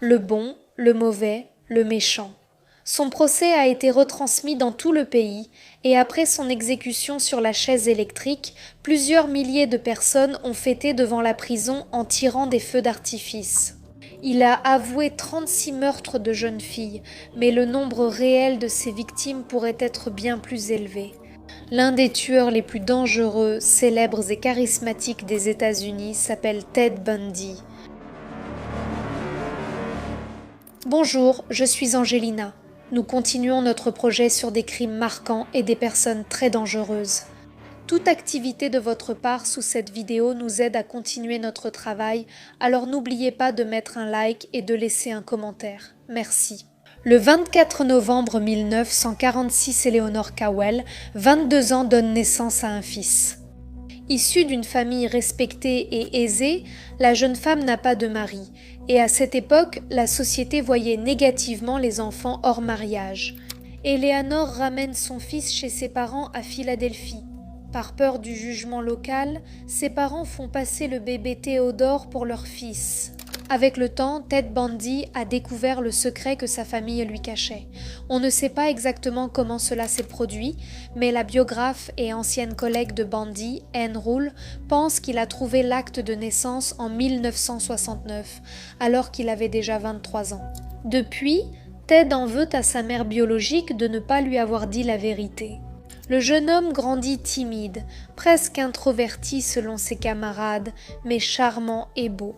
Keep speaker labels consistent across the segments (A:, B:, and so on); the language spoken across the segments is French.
A: le bon, le mauvais, le méchant. Son procès a été retransmis dans tout le pays et après son exécution sur la chaise électrique, plusieurs milliers de personnes ont fêté devant la prison en tirant des feux d'artifice. Il a avoué 36 meurtres de jeunes filles, mais le nombre réel de ses victimes pourrait être bien plus élevé. L'un des tueurs les plus dangereux, célèbres et charismatiques des États-Unis s'appelle Ted Bundy. Bonjour, je suis Angelina. Nous continuons notre projet sur des crimes marquants et des personnes très dangereuses. Toute activité de votre part sous cette vidéo nous aide à continuer notre travail, alors n'oubliez pas de mettre un like et de laisser un commentaire. Merci. Le 24 novembre 1946, Eleanor Cowell, 22 ans, donne naissance à un fils. Issue d'une famille respectée et aisée, la jeune femme n'a pas de mari, et à cette époque, la société voyait négativement les enfants hors mariage. Eleanor ramène son fils chez ses parents à Philadelphie. Par peur du jugement local, ses parents font passer le bébé Théodore pour leur fils. Avec le temps, Ted Bundy a découvert le secret que sa famille lui cachait. On ne sait pas exactement comment cela s'est produit, mais la biographe et ancienne collègue de Bundy, Anne Rule, pense qu'il a trouvé l'acte de naissance en 1969, alors qu'il avait déjà 23 ans. Depuis, Ted en veut à sa mère biologique de ne pas lui avoir dit la vérité. Le jeune homme grandit timide, presque introverti selon ses camarades, mais charmant et beau.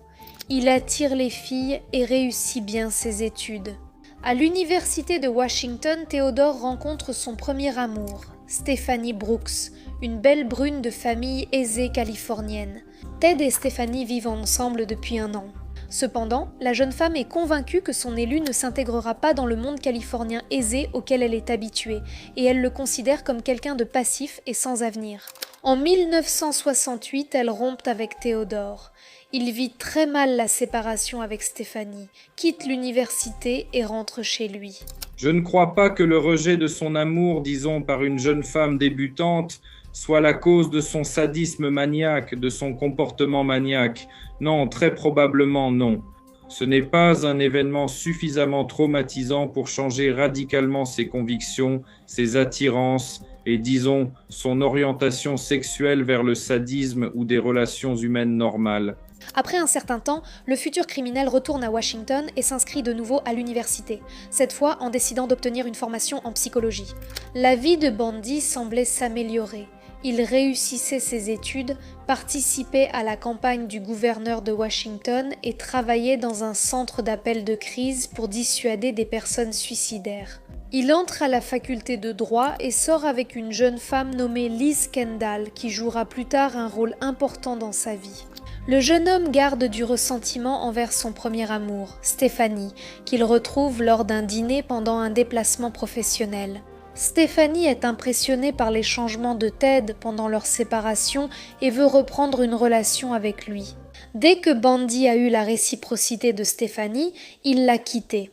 A: Il attire les filles et réussit bien ses études. À l'université de Washington, Theodore rencontre son premier amour, Stephanie Brooks, une belle brune de famille aisée californienne. Ted et Stephanie vivent ensemble depuis 1 an. Cependant, la jeune femme est convaincue que son élu ne s'intégrera pas dans le monde californien aisé auquel elle est habituée, et elle le considère comme quelqu'un de passif et sans avenir. En 1968, elle rompt avec Theodore. Il vit très mal la séparation avec Stephanie, quitte l'université et rentre chez lui.
B: Je ne crois pas que le rejet de son amour, disons, par une jeune femme débutante, soit la cause de son sadisme maniaque, de son comportement maniaque. Non, très probablement non. Ce n'est pas un événement suffisamment traumatisant pour changer radicalement ses convictions, ses attirances et, disons, son orientation sexuelle vers le sadisme ou des relations humaines normales.
A: Après un certain temps, le futur criminel retourne à Washington et s'inscrit de nouveau à l'université, cette fois en décidant d'obtenir une formation en psychologie. La vie de Bundy semblait s'améliorer. Il réussissait ses études, participait à la campagne du gouverneur de Washington et travaillait dans un centre d'appel de crise pour dissuader des personnes suicidaires. Il entre à la faculté de droit et sort avec une jeune femme nommée Liz Kendall qui jouera plus tard un rôle important dans sa vie. Le jeune homme garde du ressentiment envers son premier amour, Stephanie, qu'il retrouve lors d'un dîner pendant un déplacement professionnel. Stephanie est impressionnée par les changements de Ted pendant leur séparation et veut reprendre une relation avec lui. Dès que Bundy a eu la réciprocité de Stephanie, il l'a quittée.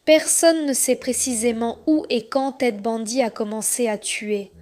A: Personne ne sait précisément où et quand Ted Bundy a commencé à tuer.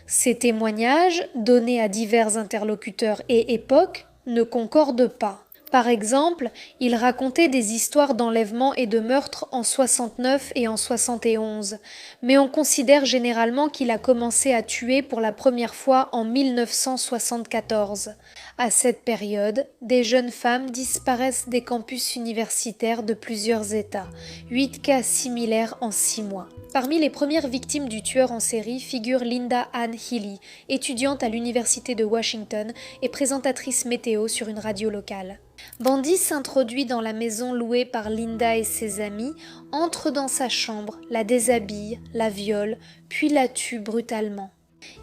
A: Ses témoignages, donnés à divers interlocuteurs et époques, ne concordent pas. Par exemple, il racontait des histoires d'enlèvement et de meurtre en 69 et en 71, mais on considère généralement qu'il a commencé à tuer pour la première fois en 1974. À cette période, des jeunes femmes disparaissent des campus universitaires de plusieurs États, 8 cas similaires en 6 mois. Parmi les premières victimes du tueur en série figure Linda Ann Healy, étudiante à l'université de Washington et présentatrice météo sur une radio locale. Bundy s'introduit dans la maison louée par Linda et ses amis, entre dans sa chambre, la déshabille, la viole, puis la tue brutalement.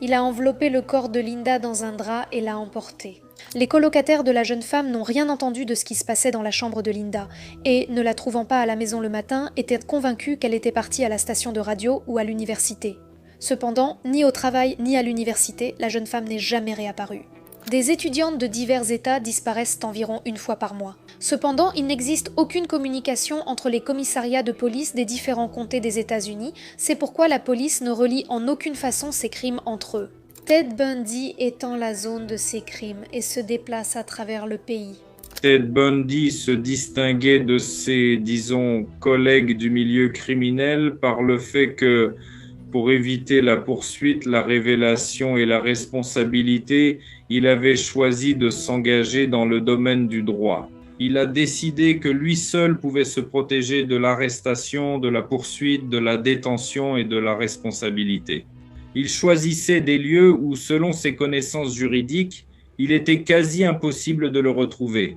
A: Il a enveloppé le corps de Linda dans un drap et l'a emporté. Les colocataires de la jeune femme n'ont rien entendu de ce qui se passait dans la chambre de Linda et, ne la trouvant pas à la maison le matin, étaient convaincus qu'elle était partie à la station de radio ou à l'université. Cependant, ni au travail ni à l'université, la jeune femme n'est jamais réapparue. Des étudiantes de divers États disparaissent environ 1 fois par mois. Cependant, il n'existe aucune communication entre les commissariats de police des différents comtés des États-Unis, c'est pourquoi la police ne relie en aucune façon ces crimes entre eux. Ted Bundy étend la zone de ses crimes et se déplace à travers le pays.
B: Ted Bundy se distinguait de ses, disons, collègues du milieu criminel par le fait que, pour éviter la poursuite, la révélation et la responsabilité, il avait choisi de s'engager dans le domaine du droit. Il a décidé que lui seul pouvait se protéger de l'arrestation, de la poursuite, de la détention et de la responsabilité. Il choisissait des lieux où, selon ses connaissances juridiques, il était quasi impossible de le retrouver.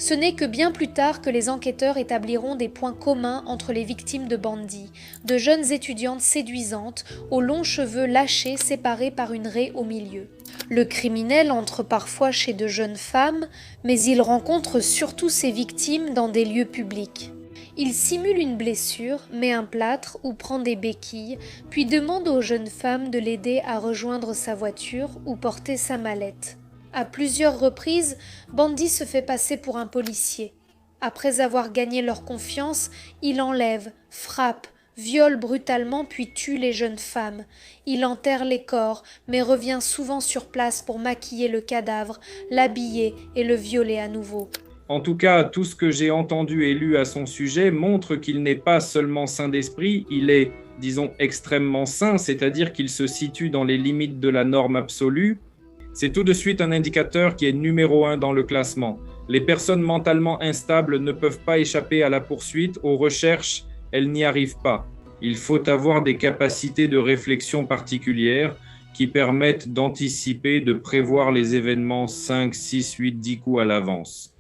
A: Ce n'est que bien plus tard que les enquêteurs établiront des points communs entre les victimes de Bundy, de jeunes étudiantes séduisantes, aux longs cheveux lâchés séparés par une raie au milieu. Le criminel entre parfois chez de jeunes femmes, mais il rencontre surtout ses victimes dans des lieux publics. Il simule une blessure, met un plâtre ou prend des béquilles, puis demande aux jeunes femmes de l'aider à rejoindre sa voiture ou porter sa mallette. À plusieurs reprises, Bundy se fait passer pour un policier. Après avoir gagné leur confiance, il enlève, frappe, viole brutalement puis tue les jeunes femmes. Il enterre les corps, mais revient souvent sur place pour maquiller le cadavre, l'habiller et le violer à nouveau.
B: En tout cas, tout ce que j'ai entendu et lu à son sujet montre qu'il n'est pas seulement sain d'esprit, il est, disons, extrêmement sain, c'est-à-dire qu'il se situe dans les limites de la norme absolue. C'est tout de suite un indicateur qui est numéro 1 dans le classement. Les personnes mentalement instables ne peuvent pas échapper à la poursuite, aux recherches, elles n'y arrivent pas. Il faut avoir des capacités de réflexion particulières qui permettent d'anticiper, de prévoir les événements 5, 6, 8, 10 coups à l'avance.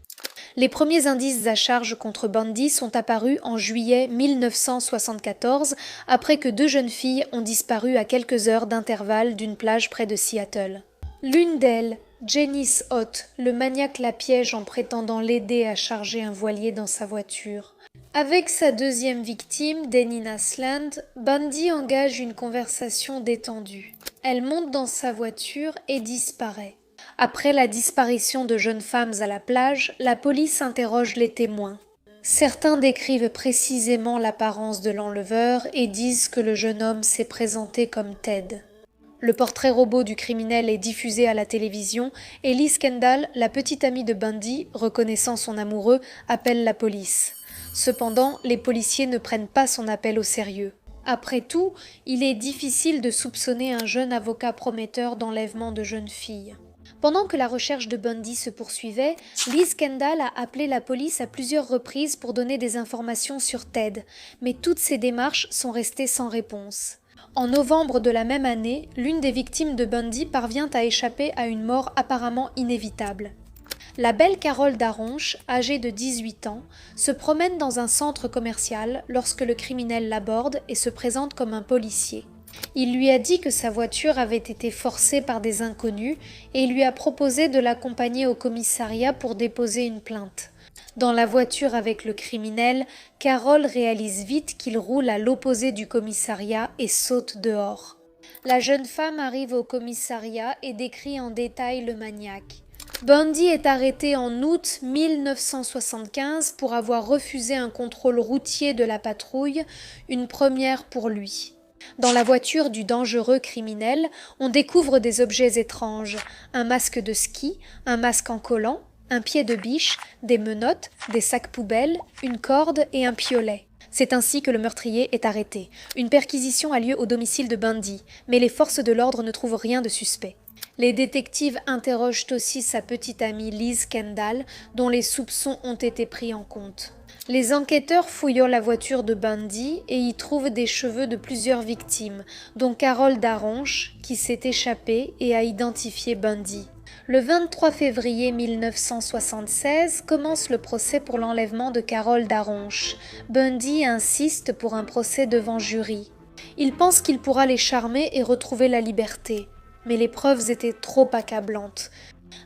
A: Les premiers indices à charge contre Bundy sont apparus en juillet 1974, après que 2 jeunes filles ont disparu à quelques heures d'intervalle d'une plage près de Seattle. L'une d'elles, Janice Ott, le maniaque la piège en prétendant l'aider à charger un voilier dans sa voiture. Avec sa deuxième victime, Denny Nasland, Bundy engage une conversation détendue. Elle monte dans sa voiture et disparaît. Après la disparition de jeunes femmes à la plage, la police interroge les témoins. Certains décrivent précisément l'apparence de l'enleveur et disent que le jeune homme s'est présenté comme Ted. Le portrait robot du criminel est diffusé à la télévision et Liz Kendall, la petite amie de Bundy, reconnaissant son amoureux, appelle la police. Cependant, les policiers ne prennent pas son appel au sérieux. Après tout, il est difficile de soupçonner un jeune avocat prometteur d'enlèvement de jeunes filles. Pendant que la recherche de Bundy se poursuivait, Liz Kendall a appelé la police à plusieurs reprises pour donner des informations sur Ted, mais toutes ces démarches sont restées sans réponse. En novembre de la même année, l'une des victimes de Bundy parvient à échapper à une mort apparemment inévitable. La belle Carole Daronche, âgée de 18 ans, se promène dans un centre commercial lorsque le criminel l'aborde et se présente comme un policier. Il lui a dit que sa voiture avait été forcée par des inconnus et lui a proposé de l'accompagner au commissariat pour déposer une plainte. Dans la voiture avec le criminel, Carole réalise vite qu'il roule à l'opposé du commissariat et saute dehors. La jeune femme arrive au commissariat et décrit en détail le maniaque. Bundy est arrêté en août 1975 pour avoir refusé un contrôle routier de la patrouille, une première pour lui. Dans la voiture du dangereux criminel, on découvre des objets étranges, un masque de ski, un masque en collant, un pied de biche, des menottes, des sacs poubelles, une corde et un piolet. C'est ainsi que le meurtrier est arrêté. Une perquisition a lieu au domicile de Bundy, mais les forces de l'ordre ne trouvent rien de suspect. Les détectives interrogent aussi sa petite amie Liz Kendall, dont les soupçons ont été pris en compte. Les enquêteurs fouillent la voiture de Bundy et y trouvent des cheveux de plusieurs victimes, dont Carole Daronche, qui s'est échappée et a identifié Bundy. Le 23 février 1976 commence le procès pour l'enlèvement de Carole Daronche. Bundy insiste pour un procès devant jury. Il pense qu'il pourra les charmer et retrouver la liberté, mais les preuves étaient trop accablantes.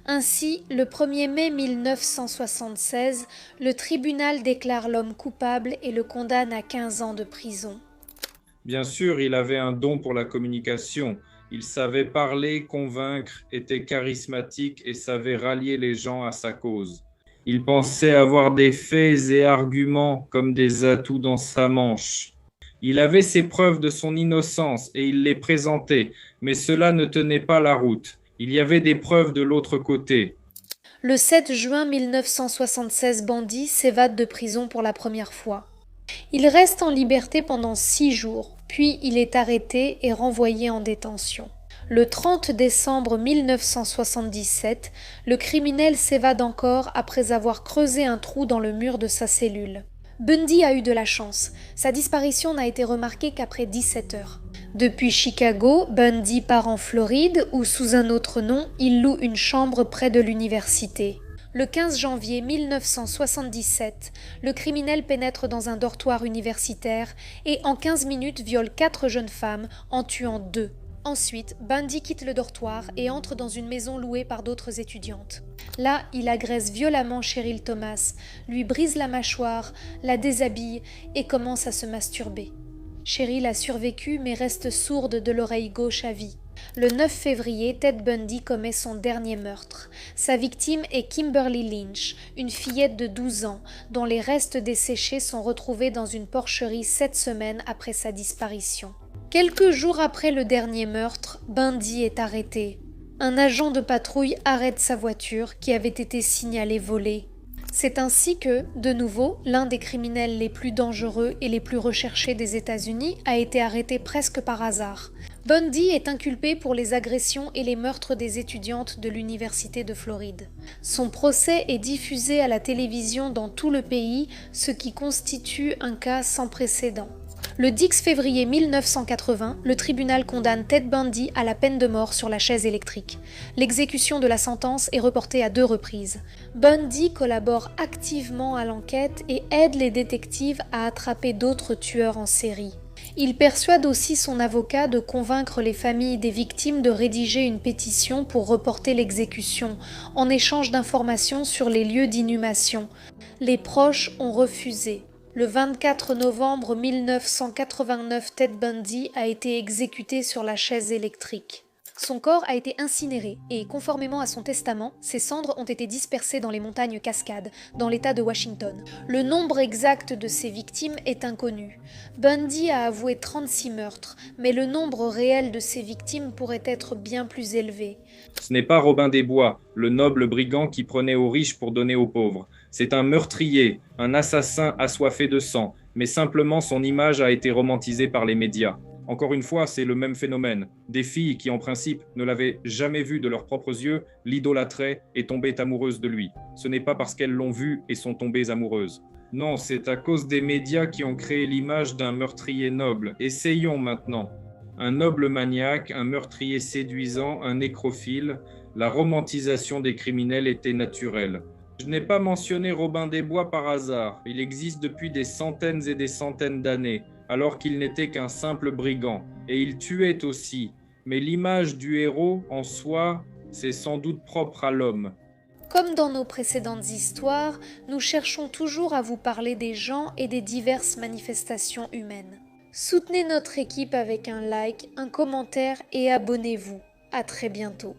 A: Ainsi, le 1er mai 1976, le tribunal déclare l'homme coupable et le condamne à 15 ans de prison.
B: Bien sûr, il avait un don pour la communication. Il savait parler, convaincre, était charismatique et savait rallier les gens à sa cause. Il pensait avoir des faits et arguments comme des atouts dans sa manche. Il avait ses preuves de son innocence et il les présentait, mais cela ne tenait pas la route. Il y avait des preuves de l'autre côté.
A: Le 7 juin 1976, Bundy s'évade de prison pour la première fois. Il reste en liberté pendant 6 jours, puis il est arrêté et renvoyé en détention. Le 30 décembre 1977, le criminel s'évade encore après avoir creusé un trou dans le mur de sa cellule. Bundy a eu de la chance. Sa disparition n'a été remarquée qu'après 17 heures. Depuis Chicago, Bundy part en Floride où, sous un autre nom, il loue une chambre près de l'université. Le 15 janvier 1977, le criminel pénètre dans un dortoir universitaire et en 15 minutes viole 4 jeunes femmes en tuant 2. Ensuite, Bundy quitte le dortoir et entre dans une maison louée par d'autres étudiantes. Là, il agresse violemment Cheryl Thomas, lui brise la mâchoire, la déshabille et commence à se masturber. Cheryl a survécu mais reste sourde de l'oreille gauche à vie. Le 9 février, Ted Bundy commet son dernier meurtre. Sa victime est Kimberly Lynch, une fillette de 12 ans, dont les restes desséchés sont retrouvés dans une porcherie 7 semaines après sa disparition. Quelques jours après le dernier meurtre, Bundy est arrêté. Un agent de patrouille arrête sa voiture qui avait été signalée volée. C'est ainsi que, de nouveau, l'un des criminels les plus dangereux et les plus recherchés des États-Unis a été arrêté presque par hasard. Bundy est inculpé pour les agressions et les meurtres des étudiantes de l'Université de Floride. Son procès est diffusé à la télévision dans tout le pays, ce qui constitue un cas sans précédent. Le 10 février 1980, le tribunal condamne Ted Bundy à la peine de mort sur la chaise électrique. L'exécution de la sentence est reportée à 2 reprises. Bundy collabore activement à l'enquête et aide les détectives à attraper d'autres tueurs en série. Il persuade aussi son avocat de convaincre les familles des victimes de rédiger une pétition pour reporter l'exécution, en échange d'informations sur les lieux d'inhumation. Les proches ont refusé. Le 24 novembre 1989, Ted Bundy a été exécuté sur la chaise électrique. Son corps a été incinéré et, conformément à son testament, ses cendres ont été dispersées dans les montagnes Cascades, dans l'État de Washington. Le nombre exact de ses victimes est inconnu. Bundy a avoué 36 meurtres, mais le nombre réel de ses victimes pourrait être bien plus élevé.
B: Ce n'est pas Robin des Bois, le noble brigand qui prenait aux riches pour donner aux pauvres. C'est un meurtrier, un assassin assoiffé de sang, mais simplement son image a été romantisée par les médias. Encore une fois, c'est le même phénomène. Des filles qui, en principe, ne l'avaient jamais vu de leurs propres yeux, l'idolâtraient et tombaient amoureuses de lui. Ce n'est pas parce qu'elles l'ont vu et sont tombées amoureuses. Non, c'est à cause des médias qui ont créé l'image d'un meurtrier noble. Essayons maintenant. Un noble maniaque, un meurtrier séduisant, un nécrophile, la romantisation des criminels était naturelle. Je n'ai pas mentionné Robin des Bois par hasard. Il existe depuis des centaines et des centaines d'années, alors qu'il n'était qu'un simple brigand. Et il tuait aussi. Mais l'image du héros, en soi, c'est sans doute propre à l'homme.
A: Comme dans nos précédentes histoires, nous cherchons toujours à vous parler des gens et des diverses manifestations humaines. Soutenez notre équipe avec un like, un commentaire et abonnez-vous. À très bientôt.